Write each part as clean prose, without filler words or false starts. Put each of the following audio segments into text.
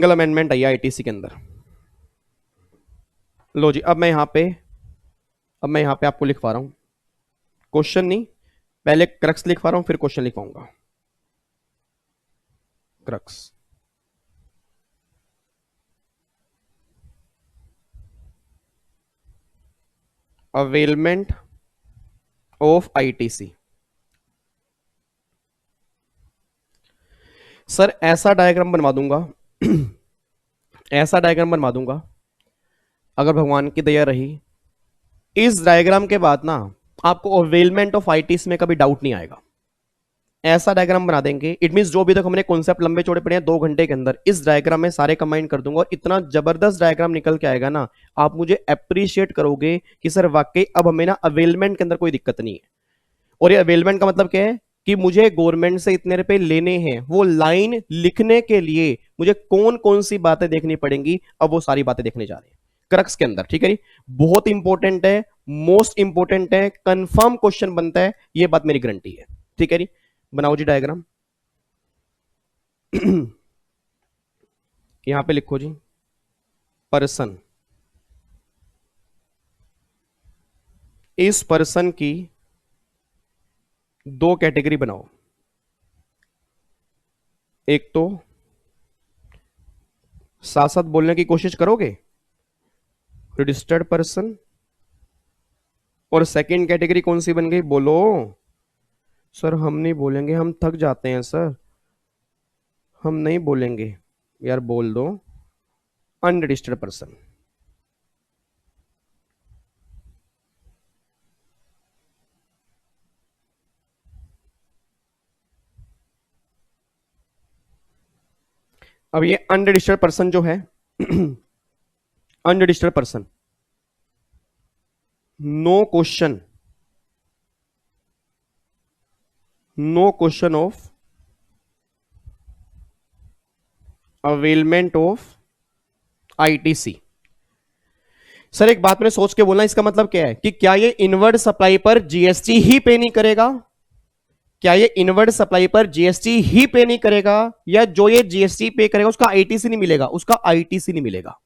Amendment आई है ITC के अंदर। लो जी, अब मैं यहां पे आपको लिखवा रहा हूं, क्वेश्चन नहीं, पहले क्रक्स लिखवा रहा हूं फिर क्वेश्चन लिखवाऊंगा। Crux, availment of ITC. Sir ऐसा डायग्राम बनवा दूंगा ऐसा डायग्राम बनवा दूंगा, अगर भगवान की दया रही, इस डायग्राम के बाद ना आपको अवेलमेंट ऑफ आईटीसी में कभी डाउट नहीं आएगा। ऐसा डायग्राम बना देंगे, इट मीन जो भी तक हमने कॉन्सेप्ट लंबे चौड़े पड़े हैं 2 घंटे के अंदर, इस डायग्राम में सारे कंबाइन कर दूंगा और इतना जबरदस्त डायग्राम निकल के आएगा ना, आप मुझे अप्रिशिएट करोगे कि सर वाकई अब हमें ना अवेलमेंट के अंदर कोई दिक्कत नहीं है। और ये अवेलमेंट का मतलब क्या है कि मुझे गवर्नमेंट से इतने रुपए लेने हैं, वो लाइन लिखने के लिए मुझे कौन कौन सी बातें देखनी पड़ेंगी, अब वो सारी बातें देखने जा रहे हैं क्रक्स के अंदर। ठीक है जी, बहुत इंपॉर्टेंट है, मोस्ट इंपॉर्टेंट है, कंफर्म क्वेश्चन बनता है, ये बात मेरी गारंटी है। ठीक है जी, बनाओ जी डायग्राम। यहां पे लिखो जी, पर्सन, इस पर्सन की 2 कैटेगरी बनाओ। एक तो साथ साथ बोलने की कोशिश करोगे, रजिस्टर्ड पर्सन, और सेकंड कैटेगरी कौन सी बन गई बोलो। सर हम नहीं बोलेंगे, हम थक जाते हैं सर, हम नहीं बोलेंगे। यार बोल दो, अनरजिस्टर्ड पर्सन। अब ये अनरजिस्टर्ड पर्सन जो है unregistered person, no question, no question of availment of ITC. Sir एक बात मैंने सोच के बोलना, इसका मतलब क्या है कि क्या ये इनवर्ड सप्लाई पर जीएसटी ही पे नहीं करेगा, क्या ये इनवर्ड सप्लाई पर जीएसटी ही पे नहीं करेगा, या जो ये जीएसटी पे करेगा उसका आईटीसी नहीं मिलेगा, उसका आईटीसी नहीं मिलेगा।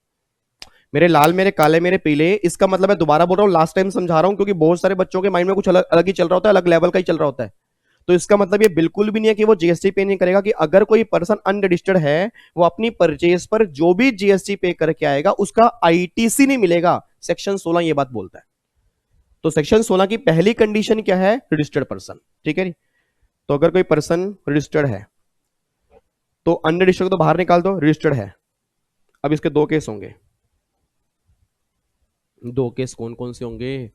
मेरे लाल, मेरे काले, मेरे पीले, इसका मतलब मैं दोबारा बोल रहा हूं, लास्ट टाइम समझा रहा हूं, क्योंकि बहुत सारे बच्चों के माइंड में कुछ अलग अलग ही चल रहा होता है, अलग लेवल का ही चल रहा होता है। तो इसका मतलब ये बिल्कुल भी नहीं है कि वो जीएसटी पे नहीं करेगा, कि अगर कोई पर्सन अनरजिस्टर्ड है, वो अपनी परचेज पर जो भी जीएसटी पे करके आएगा उसका आईटीसी नहीं मिलेगा। सेक्शन 16 ये बात बोलता है। तो सेक्शन 16 की पहली कंडीशन क्या है, रजिस्टर्ड पर्सन। ठीक है, तो अगर कोई पर्सन रजिस्टर्ड है तो अनरजिस्टर्ड को तो बाहर निकाल दो, रजिस्टर्ड है। अब इसके 2 केस होंगे। 2 केस कौन कौन से होंगे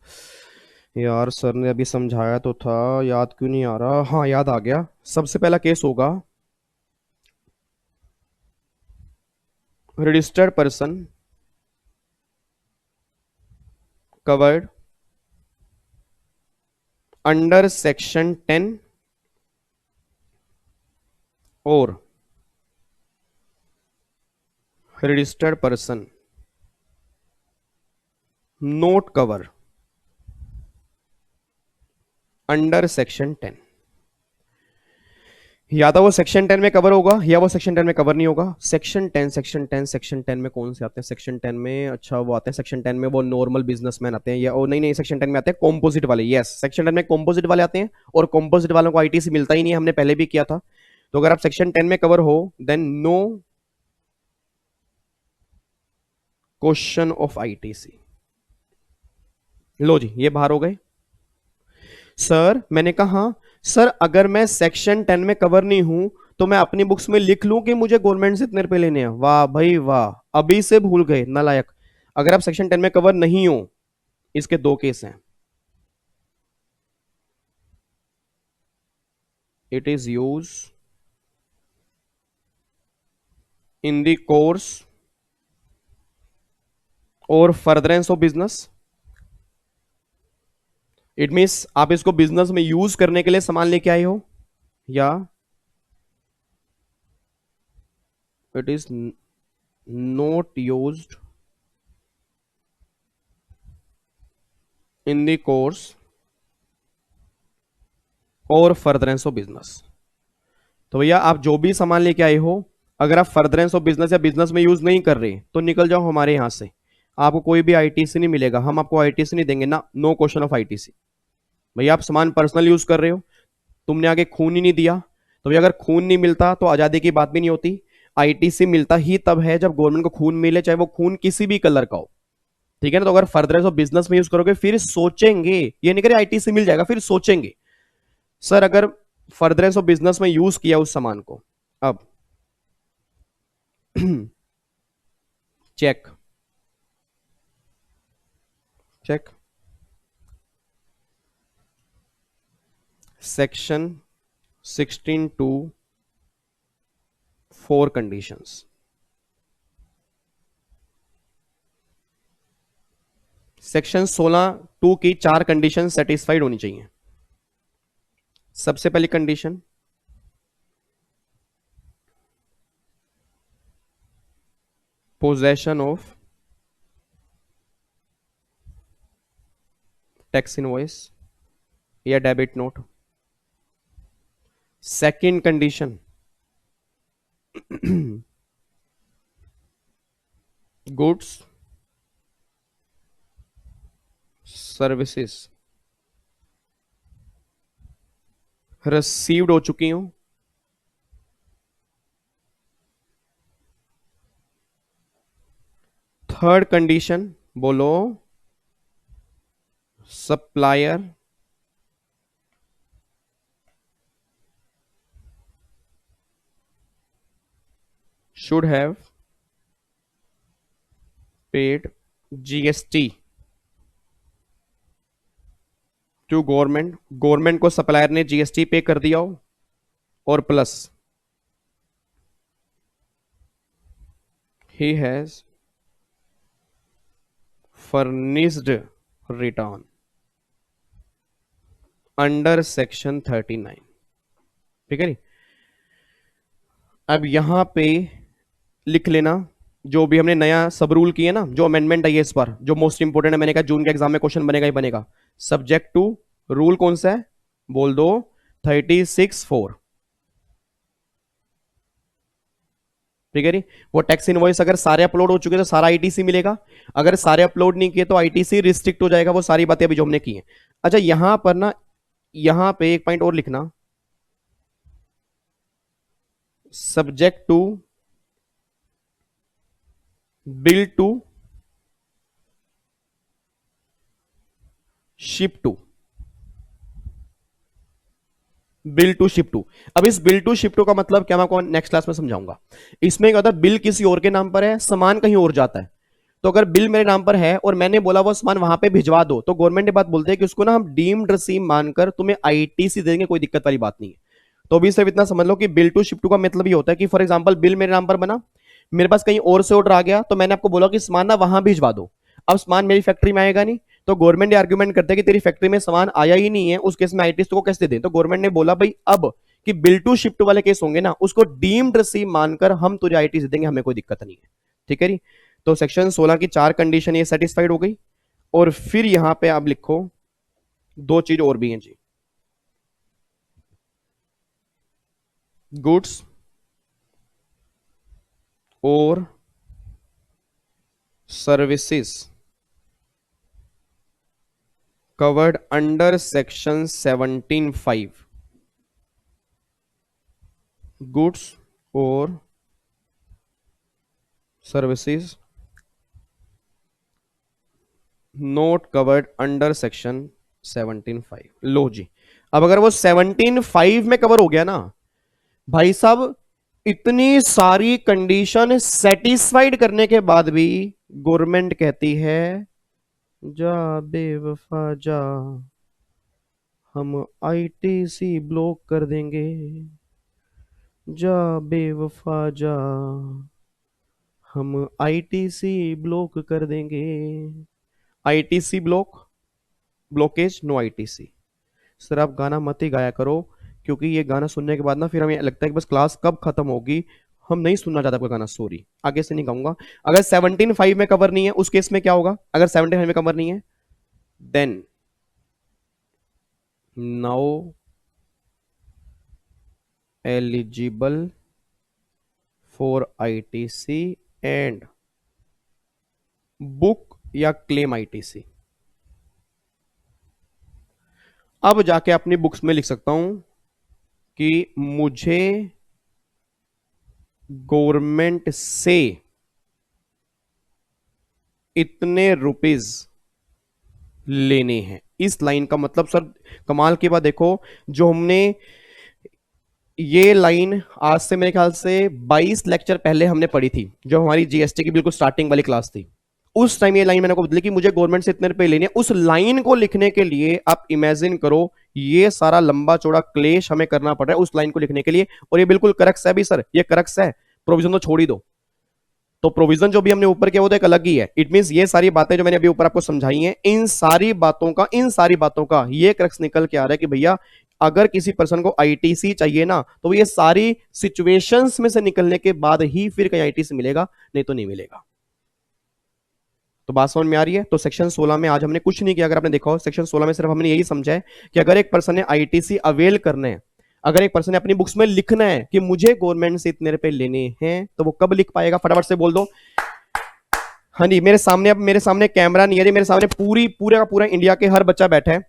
यार, सर ने अभी समझाया तो था, याद क्यों नहीं आ रहा। हाँ याद आ गया, सबसे पहला केस होगा registered person covered under section 10 और registered person note cover under section 10। या तो वो सेक्शन 10 में कवर होगा या वो सेक्शन 10 में कवर नहीं होगा। सेक्शन 10 में कौन से आते हैं सेक्शन 10 में, अच्छा वो आते हैं सेक्शन 10 में वो नॉर्मल बिजनेसमैन आते हैं, या ओ नहीं नहीं, सेक्शन 10 में आते हैं कॉम्पोजिट वाले। यस, सेक्शन 10 में कॉम्पोजिट वाले आते हैं, और कॉम्पोजिट वालों को आईटीसी मिलता ही नहीं है, हमने पहले भी किया था। तो अगर आप सेक्शन 10 में कवर हो then no question of ITC. लो जी, ये बाहर हो गए। सर मैंने कहा, सर अगर मैं सेक्शन 10 में कवर नहीं हूं तो मैं अपनी बुक्स में लिख लूं कि मुझे गवर्नमेंट से इतने रुपए लेने हैं। वाह भाई वाह, अभी से भूल गए नालायक। अगर आप सेक्शन 10 में कवर नहीं हो, इसके 2 केस हैं। It is use in the course और furtherance of business. It means आप इसको बिजनेस में यूज करने के लिए सामान लेके आए हो, या it is not used in the course और फर्दरेंस ऑफ बिजनेस। तो भैया आप जो भी सामान लेके आए हो, अगर आप फर्दरेंस ऑफ बिजनेस या बिजनेस में यूज नहीं कर रहे तो निकल जाओ हमारे यहां से, आपको कोई भी आईटीसी नहीं मिलेगा, हम आपको आईटीसी नहीं देंगे ना, नो क्वेश्चन ऑफ आईटीसी। भैया आप सामान पर्सनल यूज कर रहे हो, तुमने आगे खून ही नहीं दिया, तो भैया अगर खून नहीं मिलता तो आजादी की बात भी नहीं होती। आईटीसी मिलता ही तब है जब गवर्नमेंट को खून मिले, चाहे वो खून किसी भी कलर का हो, ठीक है ना। तो अगर फर्दरेंस ऑफ बिजनेस में यूज करोगे फिर सोचेंगे, ये नहीं करे आईटीसी मिल जाएगा फिर सोचेंगे। सर अगर फर्दरेंस ऑफ बिजनेस में यूज किया उस सामान को, अब check check section 16 two 4 conditions. Section 16 two की 4 कंडीशन सेटिस्फाइड होनी चाहिए। सबसे पहली condition, possession of tax invoice या debit note. Second condition, goods services received हो चुकी हूं। थर्ड कंडीशन बोलो, supplier should have paid GST to government, government को सप्लायर ने जीएसटी पे कर दिया हो, और plus he has furnished return under section 39। ठीक है नी। अब यहां पे लिख लेना जो भी हमने नया सब रूल किए ना, जो अमेंडमेंट है इस पर, जो मोस्ट इंपोर्टेंट है, मैंने कहा जून के एग्जाम में क्वेश्चन बनेगा ही बनेगा। सब्जेक्ट टू रूल कौन सा है बोल दो, 36(4). ठीक है नी। वो टैक्स इनवॉइस अगर सारे अपलोड हो चुके तो सारा आईटीसी मिलेगा, अगर सारे अपलोड नहीं किए तो आईटीसी रिस्ट्रिक्ट हो जाएगा। वो सारी बातें अभी जो हमने की हैं। अच्छा यहां पर ना, यहां पे एक पॉइंट और लिखना, subject to bill to ship to, bill to ship to. अब इस बिल टू शिप टू का मतलब क्या मैं आपको नेक्स्ट क्लास में समझाऊंगा। इसमें क्या होता है, बिल किसी और के नाम पर है, सामान कहीं और जाता है। तो अगर बिल मेरे नाम पर है और मैंने बोला वो सामान वहां पे भिजवा दो, तो गवर्नमेंट ने बात बोलते हैं कि उसको ना हम डीम्ड रसीम मानकर तुम्हें आईटीसी देंगे, कोई दिक्कत वाली बात नहीं है। तो अभी सिर्फ इतना समझ लो कि बिल टू शिप टू का मतलब ये होता है कि फॉर एग्जांपल बिल मेरे नाम पर बना, मेरे पास कहीं और से ऑर्डर आ गया, तो मैंने आपको बोला कि सामान ना वहां भिजवा दो। अब सामान मेरी फैक्ट्री में आएगा नहीं, तो गवर्नमेंट आर्ग्यूमेंट करते हैं कि तेरी फैक्ट्री में सामान आया ही नहीं है, उस केस में आईटीसी को कैसे दे दें। तो गवर्नमेंट ने बोला भाई अब कि बिल टू शिफ्ट वाले केस होंगे ना, उसको डीम्ड रसीम मानकर हम तुझे आईटीसी देंगे, हमें कोई दिक्कत नहीं है। ठीक है जी। तो सेक्शन 16 की 4 कंडीशन ये सेटिस्फाइड हो गई। और फिर यहां पे आप लिखो 2 चीज और भी हैं जी, गुड्स और services covered under section 17(5), goods और services not covered under section 17(5). लो जी, अब अगर वो 17(5) में कवर हो गया ना भाई साहब, इतनी सारी कंडीशन सेटिस्फाइड करने के बाद भी गवर्नमेंट कहती है जा बेवफा जा, हम आईटीसी ब्लॉक कर देंगे, जा बेवफा जा, हम आईटीसी ब्लॉक कर देंगे। ITC block, blockage, no ITC. Sir आप गाना मत ही गाया करो, क्योंकि ये गाना सुनने के बाद ना फिर हमें लगता है कि बस क्लास कब खत्म होगी, हम नहीं सुनना चाहते आपका गाना। सॉरी, आगे से नहीं गाऊंगा। अगर 17(5) में कवर नहीं है उस केस में क्या होगा, अगर 17(5) में कवर नहीं है then now eligible for ITC and book या क्लेम आईटीसी। अब जाके अपनी बुक्स में लिख सकता हूं कि मुझे गवर्नमेंट से इतने रुपीज लेने हैं। इस लाइन का मतलब सर कमाल की बात देखो, जो हमने ये लाइन आज से मेरे ख्याल से 22 लेक्चर पहले हमने पढ़ी थी, जो हमारी जीएसटी की बिल्कुल स्टार्टिंग वाली क्लास थी। उस टाइम ये लाइन मैंने को बदली कि मुझे गवर्नमेंट से इतने रुपए लेने हैं। उस लाइन को लिखने के लिए आप इमेजिन करो ये सारा लंबा चौड़ा क्लेश हमें करना पड़ रहा है उस लाइन को लिखने के लिए। और ये बिल्कुल करेक्ट है भी सर, ये करेक्ट है, प्रोविजन तो छोड़ ही दो। तो प्रोविजन जो भी हमने ऊपर किया वो तो एक अलग ही है। इट मींस ये सारी बातें जो मैंने अभी ऊपर आपको समझाई हैं, इन सारी बातों का ये क्रक्स निकल के आ रहा है कि भैया अगर किसी पर्सन को आईटीसी चाहिए ना, तो ये सारी सिचुएशंस में से निकलने के बाद ही फिर कहीं आईटीसी मिलेगा, नहीं तो नहीं मिलेगा। तो बात समझ में आ रही है। तो सेक्शन 16 में आज हमने कुछ नहीं किया, अगर आपने देखा हो सेक्शन 16 में सिर्फ हमने यही समझा है कि अगर एक पर्सन ने आईटीसी अवेल करना है, अगर एक पर्सन ने अपनी बुक्स में लिखना है कि मुझे गवर्नमेंट से इतने रुपए लेने हैं, तो वो कब लिख पाएगा? फटाफट से बोल दो। हाँ जी, मेरे सामने, अब मेरे सामने कैमरा नहीं है जी, मेरे सामने पूरा का पूरा इंडिया के हर बच्चा बैठा है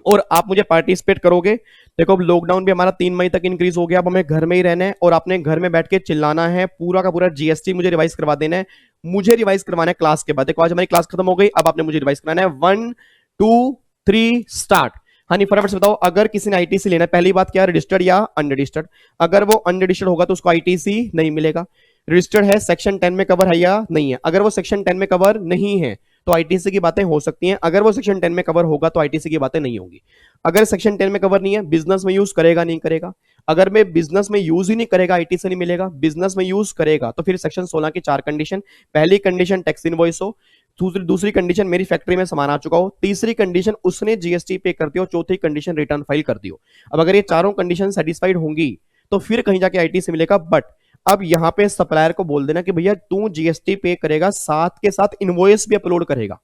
और आप मुझे पार्टिसिपेट करोगे। देखो अब लॉकडाउन भी हमारा 3 मई तक इंक्रीज हो गया, अब हमें घर में ही रहना है और आपने घर में बैठ के चिल्लाना है, पूरा का पूरा जीएसटी मुझे रिवाइज करवा देना है। मुझे रिवाइज करवाना है क्लास के बाद। देखो आज हमारी क्लास खत्म हो गई, अब आपने मुझे रिवाइज कराना है। 1 2 3 स्टार्ट। हाँ नहीं, फटाफट से बताओ, अगर किसी ने आईटीसी लेना है, पहली बात क्या, रजिस्टर्ड या अनरजिस्टर्ड? अगर वो अनरजिस्टर्ड होगा तो उसको आईटीसी नहीं मिलेगा। रजिस्टर्ड है, सेक्शन 10 में कवर है या नहीं है? अगर वो सेक्शन 10 में कवर नहीं है तो आईटीसी की बातें हो सकती हैं, अगर वो सेक्शन 10 में कवर होगा तो आईटीसी की बातें नहीं होगी। अगर सेक्शन 10 में कवर नहीं है, बिजनेस में यूज करेगा नहीं करेगा? अगर मैं बिजनेस में यूज ही नहीं करेगा, आईटीसी नहीं मिलेगा। बिजनेस में यूज करेगा तो फिर सेक्शन 16 की 4 कंडीशन। पहली कंडीशन टैक्स इनवॉइस हो, दूसरी कंडीशन मेरी फैक्ट्री में सामान आ चुका हो, तीसरी कंडीशन उसने जीएसटी पे कर दिया हो, चौथी कंडीशन रिटर्न फाइल कर दी हो। अब अगर ये चारों कंडीशन सेटिस्फाइड होंगी तो फिर कहीं जाके आईटीसी मिलेगा। बट अब यहां पे सप्लायर को बोल देना कि भैया तू जीएसटी पे करेगा, साथ के साथ इनवॉइस भी अपलोड करेगा,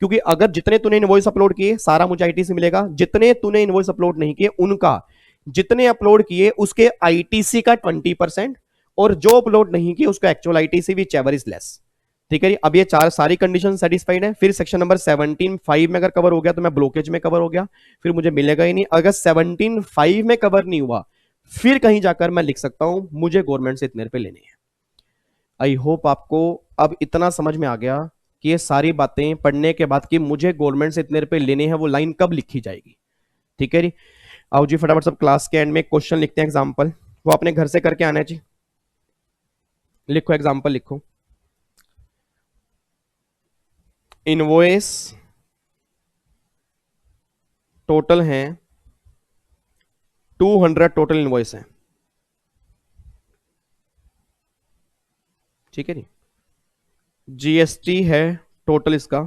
क्योंकि अगर जितने तूने इनवॉइस अपलोड किए सारा मुझे आईटीसी मिलेगा, जितने तूने इनवॉइस अपलोड नहीं किए उनका, जितने अपलोड किए उसके आईटीसी का 20% और जो अपलोड नहीं किए उसका actual ITC which ever is less. ठीक है जी। अब ये चार सारी कंडीशन सेटिस्फाइड है, फिर सेक्शन नंबर 17(5) में अगर कवर हो गया तो मैं ब्लॉकेज में कवर हो गया, फिर मुझे मिलेगा ही नहीं। अगर 17(5) में कवर नहीं हुआ फिर कहीं जाकर मैं लिख सकता हूं मुझे गवर्नमेंट से इतने रुपए लेने हैं। आई होप आपको अब इतना समझ में आ गया कि ये सारी बातें पढ़ने के बाद कि मुझे गवर्नमेंट से इतने रुपए लेने हैं वो लाइन कब लिखी जाएगी। ठीक है जी। आओ जी फटाफट सब क्लास के एंड में क्वेश्चन लिखते हैं, एग्जाम्पल, वो अपने घर से करके आना है जी। लिखो एग्जाम्पल लिखो। इनवॉइस टोटल हैं 200, टोटल इनवॉइस है। ठीक है जी। जीएसटी है टोटल इसका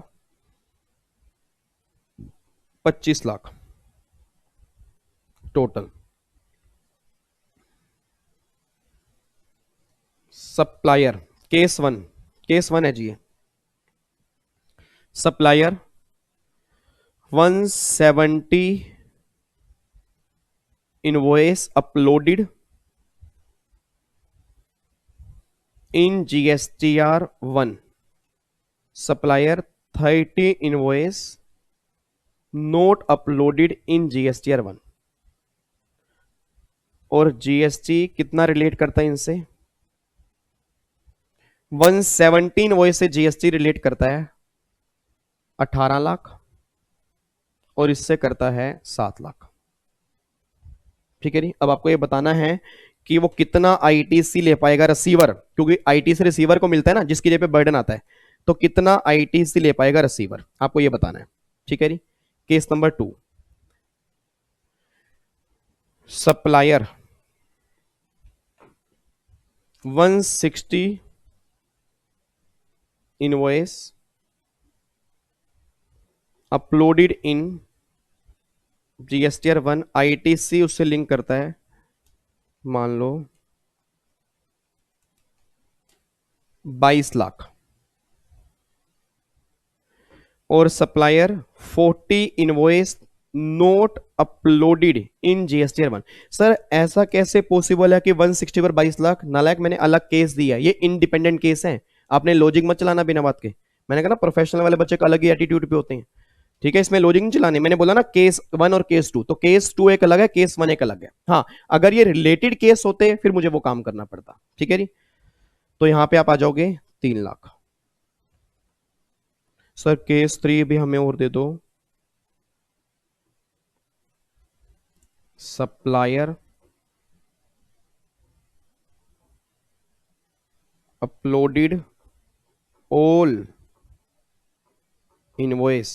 25 lakh total. Supplier case one है जी, supplier 170 invoice uploaded in GSTR 1, supplier 30 invoice not uploaded in GSTR 1। और जीएसटी कितना रिलेट करता है इनसे? 170 इनवॉइस से जीएसटी रिलेट करता है 18 लाख और इससे करता है 7 लाख। ठीक है जी। अब आपको ये बताना है कि वो कितना आईटीसी ले पाएगा रिसीवर, क्योंकि आईटीसी रिसीवर को मिलता है ना जिसकी जेब पे बर्डन आता है, तो कितना आईटीसी ले पाएगा रिसीवर, आपको ये बताना है। ठीक है जी। Case number 2, supplier 160 invoice uploaded in GSTR 1, ITC उससे लिंक करता है मान लो 22 लाख, और supplier 40 invoice not uploaded in GSTR 1। Sir ऐसा कैसे पॉसिबल है कि 160 पर 22 लाख? नालायक, मैंने अलग केस दिया है, ये इंडिपेंडेंट केस है, आपने लॉजिक मत चलाना बिना बात के। मैंने कहा ना प्रोफेशनल वाले बच्चे का अलग ही एटीट्यूड पे होते हैं, ठीक है, इसमें लॉजिक नहीं चलाने। मैंने बोला ना केस 1 और केस 2, तो केस 2 एक अलग है, केस 1 एक अलग है। हाँ, अगर ये रिलेटेड केस होते फिर मुझे वो काम करना पड़ता, ठीक है जी। तो यहां पे आप आ जाओगे 3 लाख। सर केस 3 भी हमें और दे दो। सप्लायर अपलोडेड ऑल इनवॉइस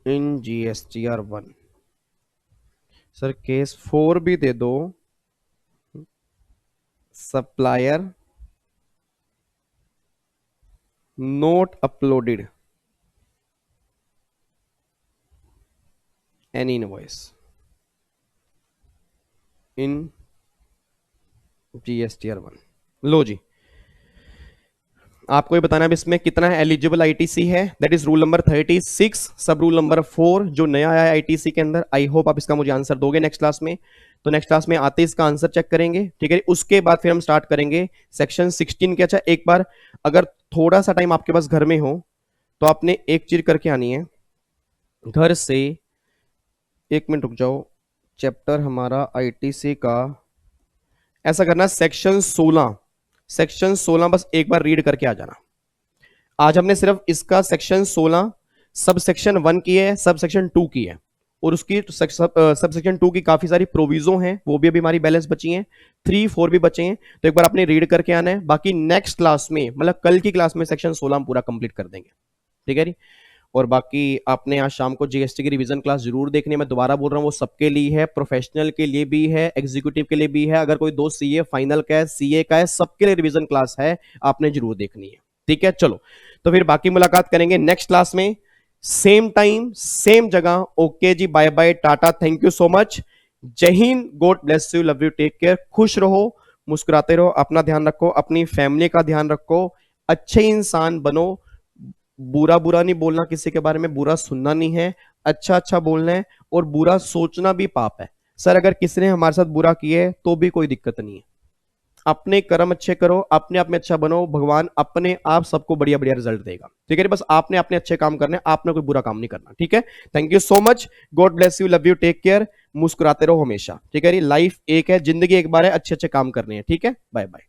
इन GSTR 1। सर केस 4 भी दे दो। Supplier note uploaded any invoice इन GSTR 1। लो जी, आपको ये बताना है इसमें कितना एलिजिबल आईटीसी है, दैट इज रूल नंबर 36, सब रूल नंबर 4 जो नया आया है आईटीसी के अंदर। आई होप आप इसका मुझे आंसर दोगे नेक्स्ट क्लास में। तो नेक्स्ट क्लास में आते इसका आंसर चेक करेंगे, ठीक है। उसके बाद फिर हम स्टार्ट करेंगे सेक्शन 16 के। अच्छा, एक बार अगर थोड़ा सा टाइम आपके पास घर में हो तो आपने एक चीज करके आनी है घर से। 1 मिनट रुक जाओ, चैप्टर हमारा आईटीसी का ऐसा करना, सेक्शन 16 बस एक बार रीड करके आ जाना। आज हमने सिर्फ इसका सेक्शन 16 सब सेक्शन 1 की है, सब सेक्शन 2 की है, और उसकी सब सेक्शन 2 की काफी सारी प्रोविजो हैं, वो भी अभी हमारी बैलेंस बची हैं, 3 4 भी बचे हैं। तो एक बार आपने रीड करके आना है। बाकी नेक्स्ट क्लास में, मतलब कल की क्लास में सेक्शन 16 हम पूरा कंप्लीट कर देंगे, ठीक है जी। और बाकी आपने आज शाम को जीएसटी की रिवीजन क्लास जरूर देखनी है। मैं दोबारा बोल रहा हूँ, वो सबके लिए है, प्रोफेशनल के लिए भी है, एग्जीक्यूटिव के लिए भी है। अगर कोई दोस्त सीए फाइनल का है, सीए का है, सबके लिए रिवीजन क्लास है, आपने जरूर देखनी है, ठीक है। चलो, तो फिर बाकी मुलाकात करेंगे नेक्स्ट क्लास में, सेम टाइम सेम जगह। ओके जी, bye bye, tata, thank you so much. जय हिंद, God bless you, love you, take care, खुश रहो, मुस्कुराते रहो, अपना ध्यान रखो, अपनी फैमिली का ध्यान रखो, अच्छे इंसान बनो। बुरा बुरा नहीं बोलना, किसी के बारे में बुरा सुनना नहीं है, अच्छा अच्छा बोलना है, और बुरा सोचना भी पाप है। सर अगर किसी ने हमारे साथ बुरा किया है तो भी कोई दिक्कत नहीं है, अपने कर्म अच्छे करो, अपने आप में अच्छा बनो, भगवान अपने आप सबको बढ़िया बढ़िया रिजल्ट देगा, ठीक है। बस आपने अपने अच्छे काम करने, आपने कोई बुरा काम नहीं करना, ठीक है। Thank you so much, god bless you, love you, take care, मुस्कुराते रहो हमेशा, ठीक है। लाइफ एक है, जिंदगी एक बार है, अच्छे अच्छे काम करने हैं, ठीक है। Bye bye.